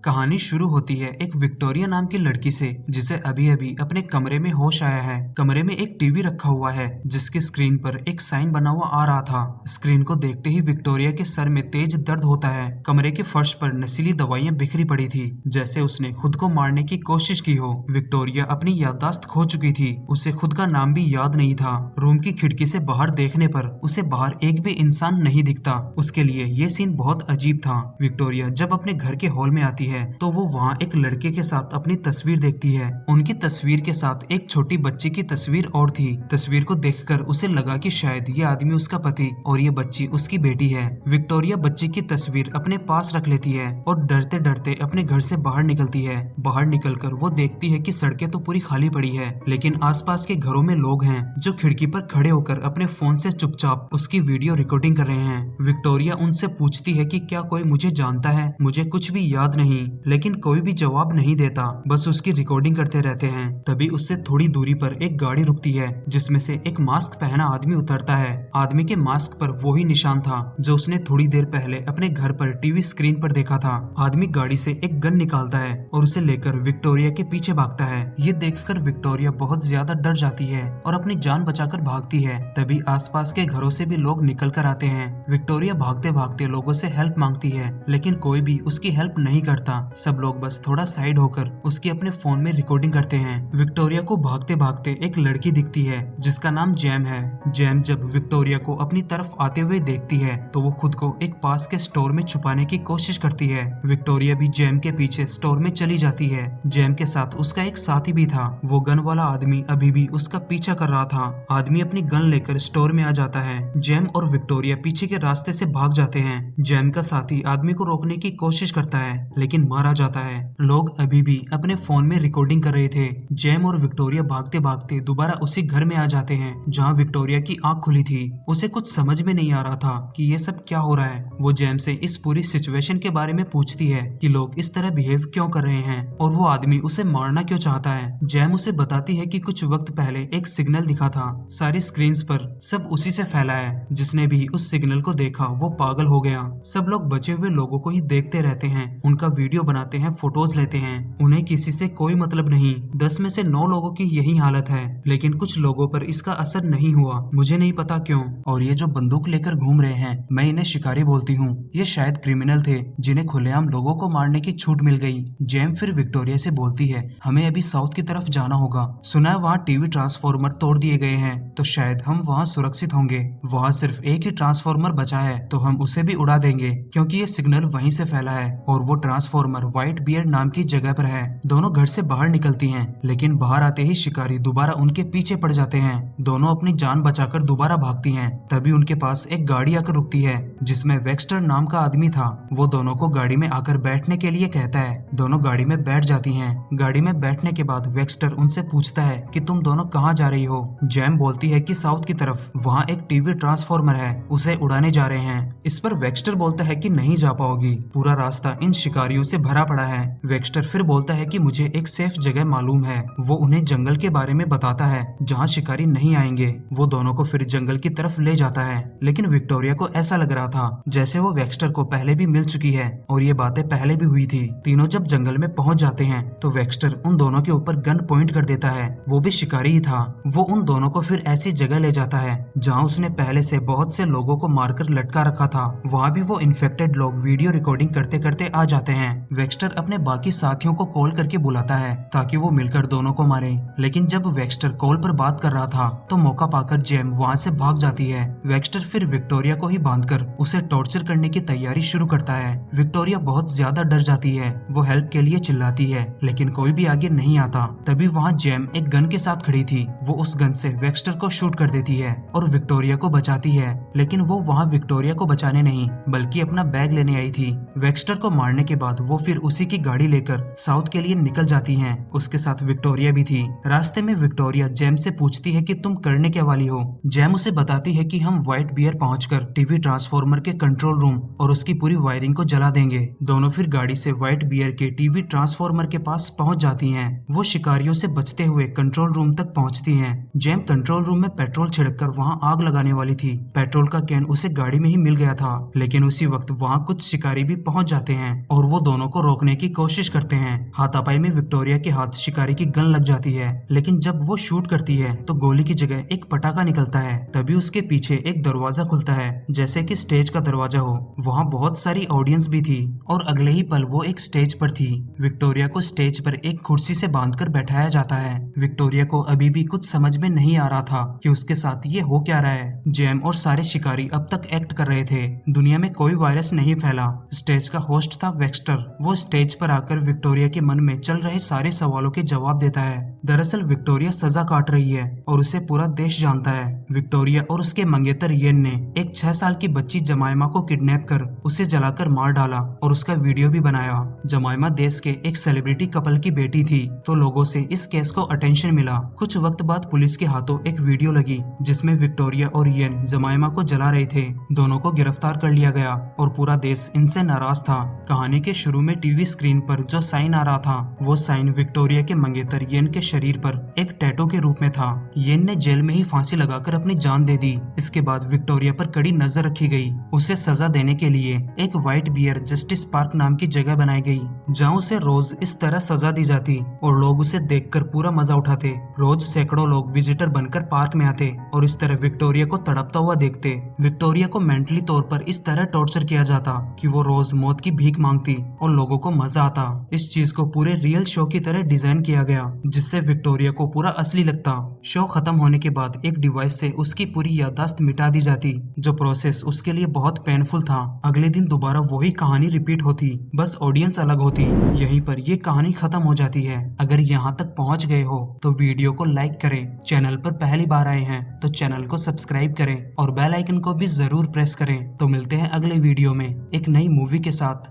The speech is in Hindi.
कहानी शुरू होती है एक विक्टोरिया नाम की लड़की से जिसे अभी अभी अपने कमरे में होश आया है। कमरे में एक टीवी रखा हुआ है जिसकी स्क्रीन पर एक साइन बना हुआ आ रहा था। स्क्रीन को देखते ही विक्टोरिया के सर में तेज दर्द होता है। कमरे के फर्श पर नशीली दवाइयां बिखरी पड़ी थी, जैसे उसने खुद को मारने की कोशिश की हो। विक्टोरिया अपनी याददाश्त खो चुकी थी, उसे खुद का नाम भी याद नहीं था। रूम की खिड़की से बाहर देखने पर उसे बाहर एक भी इंसान नहीं दिखता। उसके लिए ये सीन बहुत अजीब था। विक्टोरिया जब अपने घर के हॉल में आती है तो वो वहाँ एक लड़के के साथ अपनी तस्वीर देखती है। उनकी तस्वीर के साथ एक छोटी बच्ची की तस्वीर और थी। तस्वीर को देखकर उसे लगा कि शायद ये आदमी उसका पति और ये बच्ची उसकी बेटी है। विक्टोरिया बच्ची की तस्वीर अपने पास रख लेती है और डरते डरते अपने घर से बाहर निकलती है। बाहर निकलकर वो देखती है कि सड़कें तो पूरी खाली पड़ी है, लेकिन आसपास के घरों में लोग हैं जो खिड़की पर खड़े होकर अपने फोन से चुपचाप उसकी वीडियो रिकॉर्डिंग कर रहे हैं। विक्टोरिया उनसे पूछती है कि क्या कोई मुझे जानता है। मुझे कुछ भी याद नहीं, लेकिन कोई भी जवाब नहीं देता, बस उसकी रिकॉर्डिंग करते रहते हैं। तभी उससे थोड़ी दूरी पर एक गाड़ी रुकती है जिसमें से एक मास्क पहना आदमी उतरता है। आदमी के मास्क पर वही निशान था जो उसने थोड़ी देर पहले अपने घर पर टीवी स्क्रीन पर देखा था। आदमी गाड़ी से एक गन निकालता है और उसे लेकर विक्टोरिया के पीछे भागता है। ये देखकर विक्टोरिया बहुत ज्यादा डर जाती है और अपनी जान बचाकर भागती है। तभी आसपास के घरों से भी लोग निकल कर आते हैं। विक्टोरिया भागते भागते लोगों से हेल्प मांगती है, लेकिन कोई भी उसकी हेल्प नहीं करता। सब लोग बस थोड़ा साइड होकर उसकी अपने फोन में रिकॉर्डिंग करते हैं। विक्टोरिया को भागते भागते एक लड़की दिखती है जिसका नाम जैम है। जैम जब विक्टोरिया को अपनी तरफ आते हुए देखती है तो वो खुद को एक पास के स्टोर में छुपाने की कोशिश करती है। विक्टोरिया भी जैम के पीछे स्टोर में चली जाती है। जैम के साथ उसका एक साथी भी था। वो गन वाला आदमी अभी भी उसका पीछा कर रहा था। आदमी अपनी गन लेकर स्टोर में आ जाता है। जैम और विक्टोरिया पीछे के रास्ते से भाग जाते हैं। जैम का साथी आदमी को रोकने की कोशिश करता है, लेकिन मारा जाता है। लोग अभी भी अपने फोन में रिकॉर्डिंग कर रहे थे। जैम और विक्टोरिया भागते भागते दोबारा उसी घर में आ जाते हैं जहां विक्टोरिया की आंख खुली थी। उसे कुछ समझ में नहीं आ रहा था कि ये सब क्या हो रहा है। वो जैम से इस पूरी सिचुएशन के बारे में पूछती है कि लोग इस तरह बिहेव क्यों कर रहे हैं और वो आदमी उसे मारना क्यों चाहता है। जैम उसे बताती है कि कुछ वक्त पहले एक सिग्नल दिखा था, सारी स्क्रीन्स पर सब उसी से फैला है। जिसने भी उस सिग्नल को देखा वो पागल हो गया। सब लोग बचे हुए लोगों को ही देखते रहते हैं, उनका वीडियो बनाते हैं, फोटोज लेते हैं। उन्हें किसी से कोई मतलब नहीं। 10 में से 9 लोगों की यही हालत है, लेकिन कुछ लोगों पर इसका असर नहीं हुआ, मुझे नहीं पता क्यों। और ये जो बंदूक लेकर घूम रहे हैं, मैं इन्हें शिकारी बोलती हूँ। ये शायद क्रिमिनल थे जिन्हें खुलेआम लोगों को मारने की छूट मिल गई। जैम फिर विक्टोरिया से बोलती है, हमें अभी साउथ की तरफ जाना होगा। सुना है वहाँ टीवी ट्रांसफॉर्मर तोड़ दिए गए हैं, तो शायद हम वहाँ सुरक्षित होंगे। वहाँ सिर्फ एक ही ट्रांसफॉर्मर बचा है, तो हम उसे भी उड़ा देंगे क्योंकि ये सिग्नल वहीं से फैला है और वो ट्रांसफॉर्मर व्हाइट बियर्ड नाम की जगह पर है। दोनों घर से बाहर निकलती हैं, लेकिन बाहर आते ही शिकारी दोबारा उनके पीछे पड़ जाते हैं। दोनों अपनी जान बचाकर दोबारा भागती हैं। तभी उनके पास एक गाड़ी आकर रुकती है जिसमें वेक्स्टर नाम का आदमी था। वो दोनों को गाड़ी में आकर बैठने के लिए कहता है। दोनों गाड़ी में बैठ जाती हैं। गाड़ी में बैठने के बाद वेक्स्टर उनसे पूछता है कि तुम दोनों कहाँ जा रही हो। जैम बोलती है कि साउथ की तरफ, वहाँ एक टीवी ट्रांसफॉर्मर है, उसे उड़ाने जा रहे हैं। इस पर वेक्स्टर बोलता है कि नहीं जा पाओगी, पूरा रास्ता इन शिकारियों से भरा पड़ा है। वेक्स्टर फिर बोलता है कि मुझे एक सेफ जगह मालूम है। वो उन्हें जंगल के बारे में बताता है जहाँ शिकारी नहीं आएंगे। वो दोनों को फिर जंगल की तरफ ले जाता है, लेकिन विक्टोरिया को ऐसा लग रहा था जैसे वो वेक्स्टर को पहले भी मिल चुकी है और ये बातें पहले भी हुई थी। तीनों जब जंगल में पहुंच जाते हैं तो वेक्स्टर उन दोनों के ऊपर गन पॉइंट कर देता है। वो भी शिकारी ही था। वो उन दोनों को फिर ऐसी जगह ले जाता है जहाँ उसने पहले से बहुत से लोगों को मारकर लटका रखा था। वहाँ भी वो इन्फेक्टेड लोग वीडियो रिकॉर्डिंग करते करते आ जाते हैं। वेक्स्टर अपने बाकी साथियों को कॉल करके बुलाता है ताकि वो मिलकर दोनों को मारे, लेकिन जब वेक्स्टर कॉल पर बात कर रहा था तो मौका पाकर जैम वहाँ से भाग जाती है। वेक्स्टर फिर विक्टोरिया को ही बांधकर उसे टॉर्चर करने की तैयारी शुरू करता है। विक्टोरिया बहुत ज्यादा डर जाती है। वो हेल्प के लिए चिल्लाती है, लेकिन कोई भी आगे नहीं आता। तभी वहाँ जैम एक गन के साथ खड़ी थी। वो उस गन से वेक्स्टर को शूट कर देती है और विक्टोरिया को बचाती है, लेकिन वो वहाँ विक्टोरिया को बचाने नहीं बल्कि अपना बैग लेने आई थी। वेक्स्टर को मारने के बाद वो फिर उसी की गाड़ी लेकर साउथ के लिए निकल जाती हैं। उसके साथ विक्टोरिया भी थी। रास्ते में विक्टोरिया जैम से पूछती है कि तुम करने क्या वाली हो। जैम उसे बताती है कि हम व्हाइट बियर पहुंचकर टीवी ट्रांसफॉर्मर के कंट्रोल रूम और उसकी पूरी वायरिंग को जला देंगे। दोनों फिर गाड़ी से व्हाइट बियर के टीवी ट्रांसफॉर्मर के पास पहुंच जाती हैं। वो शिकारियों से बचते हुए कंट्रोल रूम तक पहुंचती हैं। जैम कंट्रोल रूम में पेट्रोल छिड़ककर वहां आग लगाने वाली थी। पेट्रोल का कैन उसे गाड़ी में ही मिल गया था, लेकिन उसी वक्त वहां कुछ शिकारी भी पहुंच जाते हैं और वो दोनों को रोकने की कोशिश करते हैं। हाथापाई में विक्टोरिया के हाथ शिकारी की गन लग जाती है, लेकिन जब वो शूट करती है तो गोली की जगह एक पटाखा निकलता है। तभी उसके पीछे एक दरवाजा खुलता है, जैसे कि स्टेज का दरवाजा हो। वहाँ बहुत सारी ऑडियंस भी थी और अगले ही पल वो एक स्टेज पर थी। विक्टोरिया को स्टेज पर एक कुर्सी से बांधकर बैठाया जाता है। विक्टोरिया को अभी भी कुछ समझ में नहीं आ रहा था कि उसके साथ ये हो क्या रहा है। जेम और सारे शिकारी अब तक एक्ट कर रहे थे। दुनिया में कोई वायरस नहीं फैला। स्टेज का होस्ट था वेक्स्टर। वो स्टेज पर आकर विक्टोरिया के मन में चल रहे सारे सवालों के जवाब देता है। दरअसल विक्टोरिया सजा काट रही है और उसे पूरा देश जानता है। विक्टोरिया और उसके मंगेतर येन ने एक 6 साल की बच्ची जमाइमा को किडनैप कर उसे जलाकर मार डाला और उसका वीडियो भी बनाया। जमाइमा देश के एक सेलिब्रिटी कपल की बेटी थी, तो लोगों से इस केस को अटेंशन मिला। कुछ वक्त बाद पुलिस के हाथों एक वीडियो लगी जिसमें विक्टोरिया और येन जमाइमा को जला रहे थे। दोनों को गिरफ्तार कर लिया गया और पूरा देश इनसे नाराज था। कहानी के शुरू में टीवी स्क्रीन पर जो साइन आ रहा था, वो साइन विक्टोरिया के मंगेतर येन के शरीर पर एक टैटू के रूप में था। येन ने जेल में ही फांसी लगाकर अपनी जान दे दी। इसके बाद विक्टोरिया पर कड़ी नजर रखी गई। उसे सजा देने के लिए एक व्हाइट बियर जस्टिस पार्क नाम की जगह बनाई गई, जहाँ उसे रोज इस तरह सजा दी जाती और लोग उसे देखकर पूरा मजा उठाते। रोज सैकड़ों लोग विजिटर बनकर पार्क में आते और इस तरह विक्टोरिया को तड़पता हुआ देखते। विक्टोरिया को मेंटली तौर पर इस तरह टॉर्चर किया जाता कि वो रोज मौत की भीख मांगती और लोगों को मजा आता। इस चीज को पूरे रियल शो की तरह डिजाइन किया गया, जिससे विक्टोरिया को पूरा असली लगता। शो खत्म होने के बाद एक डिवाइस से उसकी पूरी याददाश्त मिटा दी जाती, जो प्रोसेस उसके लिए बहुत पेनफुल था। अगले दिन दोबारा वही कहानी रिपीट होती, बस ऑडियंस अलग होती। यहीं पर ये कहानी खत्म हो जाती है। अगर यहाँ तक पहुँच गए हो तो वीडियो को लाइक करें, चैनल पर पहली बार आए हैं तो चैनल को सब्सक्राइब करें और बेल आइकन को भी जरूर प्रेस करें। तो मिलते हैं अगले वीडियो में एक नई मूवी के साथ।